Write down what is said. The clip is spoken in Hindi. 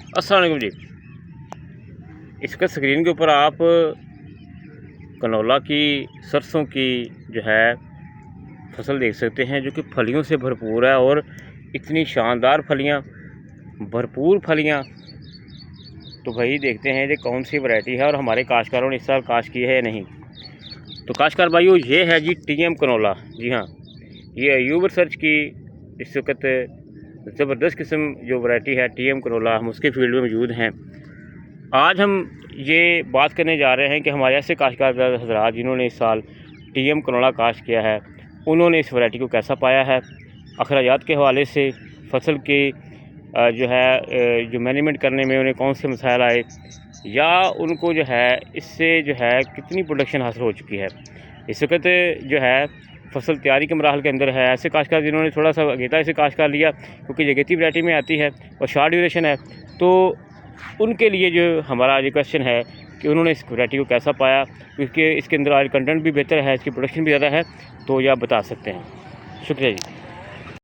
अस्सलाम वालेकुम जी। इसका स्क्रीन के ऊपर आप कनौला की, सरसों की जो है फसल देख सकते हैं, जो कि फलियों से भरपूर है और इतनी शानदार फलियां, भरपूर फलियां। तो भाई देखते हैं ये कौन सी वैरायटी है और हमारे काश्तकारों ने इस साल काश्त की है या नहीं। तो काश्तकार भाइयों, ये है जी टीएम कनौला। जी हाँ, ये अयूब रिसर्च की इस वक्त ज़बरदस्त किस्म जो वैरायटी है टीएम कनौला, हम उसके फील्ड में मौजूद हैं। आज हम ये बात करने जा रहे हैं कि हमारे ऐसे काश्तकार हज़रात जिन्होंने इस साल टीएम कनौला काश्त किया है, उन्होंने इस वैरायटी को कैसा पाया है, अखराजात के हवाले से, फसल की जो है जो मैनेजमेंट करने में उन्हें कौन से मसाइल आए, या उनको जो है इससे जो है कितनी प्रोडक्शन हासिल हो चुकी है। इस वक्त जो है फसल तैयारी के मराहल के अंदर है। ऐसे काश्तकार जिन्होंने थोड़ा सा अगेता इसे काश्त कर लिया, क्योंकि ये अगेती वैरायटी में आती है और शॉर्ट ड्यूरेशन है, तो उनके लिए जो हमारा आज क्वेश्चन है कि उन्होंने इस वैरायटी को कैसा पाया, क्योंकि इसके अंदर आज कंटेंट भी बेहतर है, इसकी प्रोडक्शन भी ज़्यादा है, तो ये आप बता सकते हैं। शुक्रिया जी।